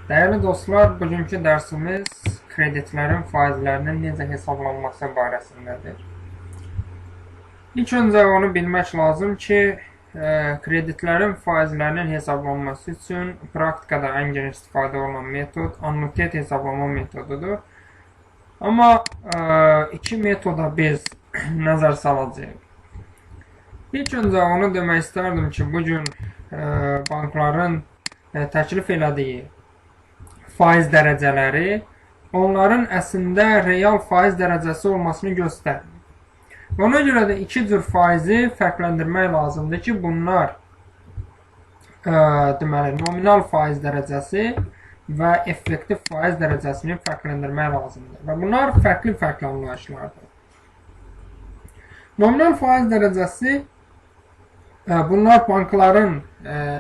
Değerli dostlar, bugünkü dersimiz kreditlerin faizlerinin necə hesablanması barəsindədir. İlk öncə onu bilmək lazım ki, kreditlerin faizlərinin hesablanması üçün praktikada ən geniş istifadə olunan metod annuitet hesablama metodudur. Amma iki metoda biz nəzər salacağıq. İlk öncə onu demək istərdim ki, bugün bankların təklif elədiyi faiz dərəcələri onların əslində real faiz dərəcəsi olmasını göstərmir. Ona görə də iki cür faizi fərqləndirmək lazımdır ki, bunlar deməli, nominal faiz dərəcəsi və effektiv faiz dərəcəsini fərqləndirmək lazımdır. Və bunlar fərqli anlayışlardır. Nominal faiz dərəcəsi bunlar bankların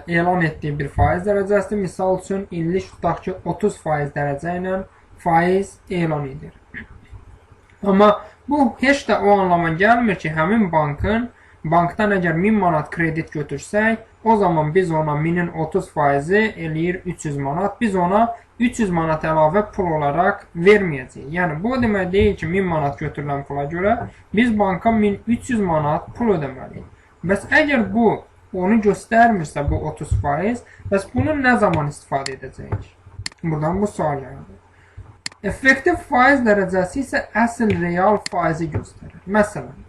elan etdiyi bir faiz dərəcəsidir. Misal üçün, illik tutaq ki, 30% dərəcə ilə faiz elan edir. Amma bu heç də o anlama gəlmir ki, həmin bankdan əgər 1000 manat kredit götürsək, o zaman biz ona 1000-in 30%-i eləyir 300 manat. Biz ona 300 manat əlavə pul olaraq verməyəcəyik. Yəni, bu demək deyil ki, 1000 manat götürülən pula görə biz banka 1300 manat pul ödəməliyik. Bəs əgər bu onu göstərmirsə, bu 30%, bəs bunu nə zaman istifadə edəcəyik? Buradan bu sual yaranır. Effektiv faiz dərəcəsi isə əsl real faizi göstərir. Məsələn,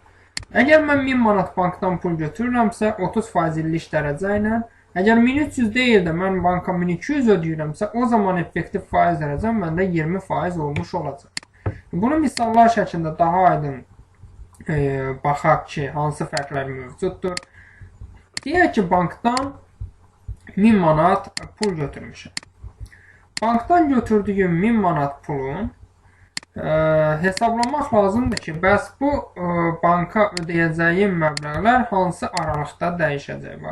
əgər mən 1000 manat bankdan pul götürürəmsə, 30% illik dərəcə ilə, əgər 1300 deyil də mən banka 1200 ödəyirəmsə, o zaman effektiv faiz dərəcəm məndə 20% olmuş olacaq. Bunu misallar şəklində daha aydın baxaq ki, hansı fərqlər mövcuddur. Deyək ki, bankdan 1000 manat pul götürmüşəm. Bankdan götürdüyüm 1000 manat pulun hesablamaq lazımdır ki, bəs bu banka ödəyəcəyim məbləğlər hansı aralıqda dəyişəcək?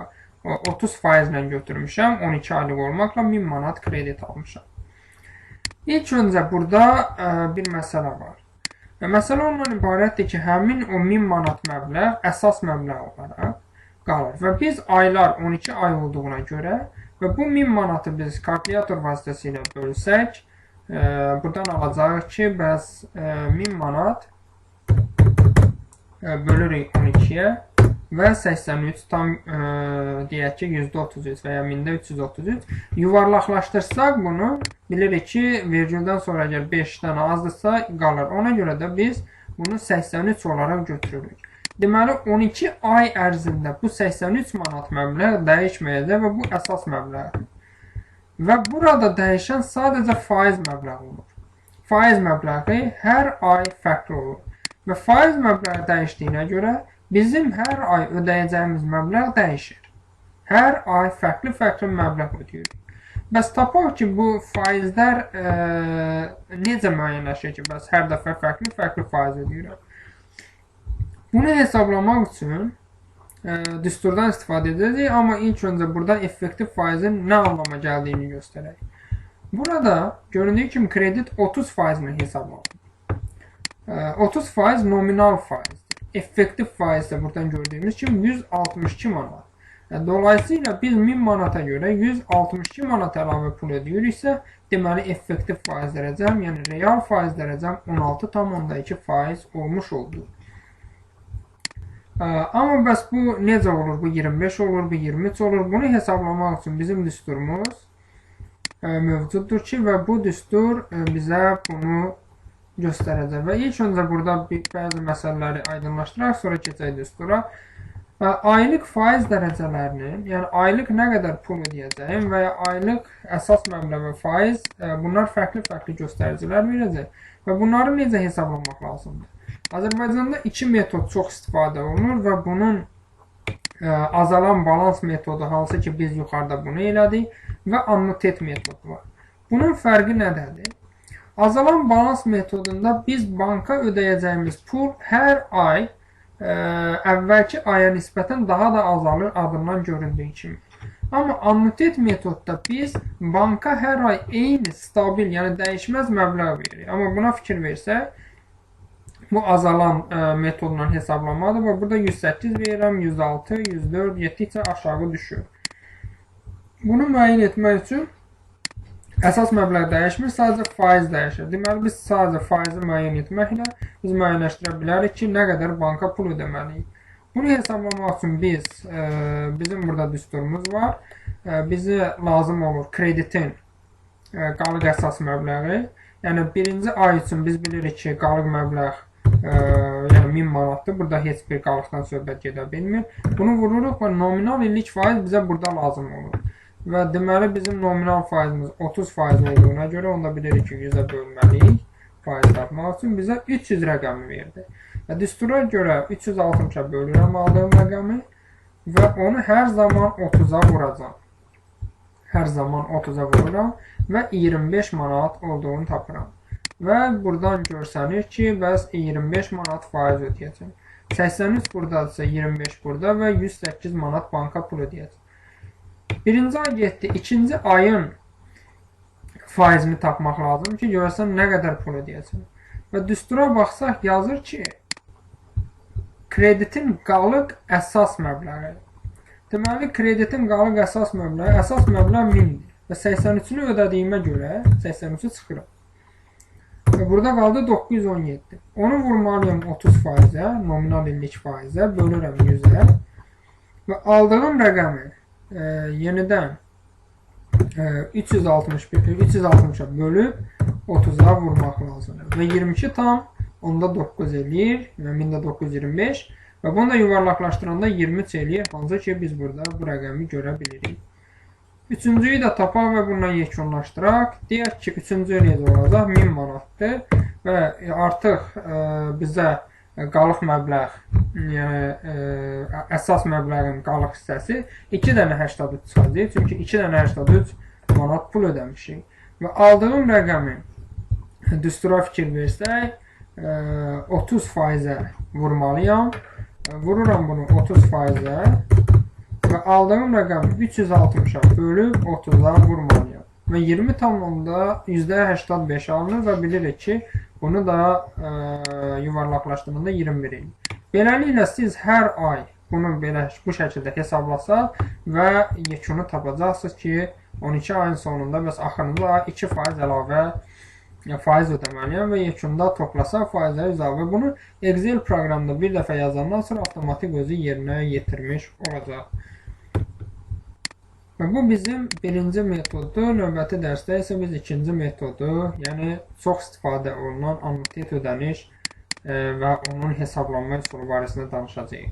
30% ilə götürmüşəm, 12 aylıq olmaqla 1000 manat kredit almışam. İlk öncə burada bir məsələ var. Məsələ ondan ibarətdir ki, həmin o 1000 manat məbləğ əsas məbləğ olaraq qalır. Və biz aylar 12 ay olduğuna görə və bu 1000 manatı biz kalkulyator vasitəsilə bölsək, buradan alacağıq ki, bəs 1000 manat bölürük 12-yə və 83 tam deyək ki, %33 və ya 1000-də 333 yuvarlaqlaşdırsaq bunu, bilirik ki, vergüldən sonra əgər 5-dən azdırsa qalır. Ona görə də biz bunu 83 olaraq götürürük. Deməli, 12 ay ərzində bu 83 manat məbləğ dəyişməyəcək və bu əsas məbləğdir. Və burada dəyişən sadəcə faiz məbləği olur. Faiz məbləği hər ay fərqli olur. Və faiz məbləği dəyişdiyinə görə bizim hər ay ödəyəcəyimiz məbləğ dəyişir. Hər ay fərqli məbləğ ödəyirik. Bəs tapaq ki, bu faizlər necə müəyyənləşir ki, bəs hər dəfə fərqli faiz ödəyirəm. Bunu hesablamaq üçün düsturdan istifadə edəcəyik, amma ilk öncə burada effektiv faizin nə anlama gəldiyini göstərək. Burada göründüyü kimi kredit 30% ilə hesablanır. 30% nominal faizdir. Effektiv faiz də buradan gördüyümüz kimi 162 manat. Dolayısıyla biz 1000 manata görə 162 manat əlavə pul ödəyiriksə, deməli effektiv faiz dərəcəm, yəni real faiz dərəcəm 16,2% olmuş oldu. Amma bəs bu necə olur? Bu 25 olur, bu 23 olur. Bunu hesablamaq üçün bizim düsturumuz mövcuddur ki, və bu düstur bizə bunu göstərəcək. Və ilk öncə burada bəzi məsələləri aydınlaşdıraq, sonra keçək düstura. Aylıq faiz dərəcələrinin, yəni aylıq nə qədər pul ödəyəcəyim və ya aylıq əsas məbləğ və faiz, bunlar fərqli göstəricilər verəcək və bunları necə hesablamaq lazımdır? Azərbaycanda iki metod çox istifadə olunur və bunun azalan balans metodu, hansı ki biz yuxarıda bunu elədik, və annuitet metodu var. Bunun fərqi nədədir? Azalan balans metodunda biz banka ödəyəcəyimiz pul hər ay əvvəlki aya nisbətən daha da azalır adından göründüyü kimi. Amma annuitet metodda biz banka hər ay eyni, stabil, yəni dəyişməz məbləğ veririk. Amma buna fikir versək, bu azalan metodla hesablanmadır və burada 108 verirəm, 106, 104, 7 isə aşağı düşür. Bunu müəyyən etmək üçün Əsas məbləğ dəyişmir, sadəcə faiz dəyişir. Deməli, biz sadəcə faizi müəyyən etməklə biz müəyyənləşdirə bilərik ki, nə qədər banka pul ödəməliyik. Bunu hesablamaq üçün bizim burada düsturumuz var. Bizə lazım olur kreditin qalıq əsas məbləği. Yəni, birinci ay üçün biz bilirik ki, qalıq məbləğ yəni 1000 manatdır. Burada heç bir qalıqdan söhbət gedə bilmir. Bunu vururuq və nominal illik faiz bizə burada lazım olur. Və deməli, bizim nominal faizimiz 30% olduğuna görə onda bilirik ki, 100-ə bölməliyik faiz tapmaq üçün bizə 300 rəqəmi verdi. Və düstura görə 360-a bölürəm aldığım rəqəmi və onu hər zaman 30-a vuracam. Hər zaman 30-a vururam və 25 manat olduğunu tapıram. Və buradan görsənir ki, bəs 25 manat faiz ödəyəcəm. 83 buradadırsa 25 burada və 108 manat banka pul ödəyəcəm. Birinci ay getdi, ikinci ayın faizini tapmaq lazım ki, görəsən nə qədər pul ödəyəcəm. Və düstura baxsaq yazır ki, kreditin qalıq əsas məbləği. Deməli, kreditin qalıq əsas məbləğ 1000-dir. Və 83-ünü ödədiyimə görə 83-ü çıxıram. Və burada qaldı 917. Onu vurmalıyım 30%-ə, nominal illik faizə, bölürəm 100-ə və aldığım rəqəmi yenidən 360-a bölüb 30-a vurmaq lazımdır. Və 22 tam onda 9 eləyir və 1925 və bunu da yuvarlaqlaşdıranda 23 eləyir, hansı ki biz burada bu rəqəmi görə bilirik. Üçüncüyü də tapaq və bununla yekunlaşdıraq. Deyək ki, üçüncü necə olacaq? 1000 manatdır və artıq bizə qalıq məbləğ, yəni əsas məbləğin qalıq hissəsi 2 dənə 83 çıxacaq. Çünki 2 dənə 83 manat pul ödəmişik. Və aldığım rəqəmi düstura fikir versək, 30%-ə vurmalıyam. Vururam bunu 30%-ə və aldığım rəqəmi 360-a bölüb 30-a vurmalıyam. Və 20 tam onda %85 alınır və bilirik ki, bunu da yuvarlaqlaşdırmada 21 eləyir. Beləliklə, siz hər ay bunu bu şəkildə hesablasaq və yekunu tapacaqsınız ki, 12 ayın sonunda bəs axırında 2% əlavə faiz ödəməliyəm və yekunda toplasaq faizə izavə. Bunu Excel proqramda bir dəfə yazandan sonra avtomatik özü yerinə yetirmiş olacaq. Və bu bizim birinci metoddur. Növbəti dərsdə isə biz ikinci metodu, yəni çox istifadə olunan annuitet ödəniş və onun hesablanma üsulu barəsində danışacağıq.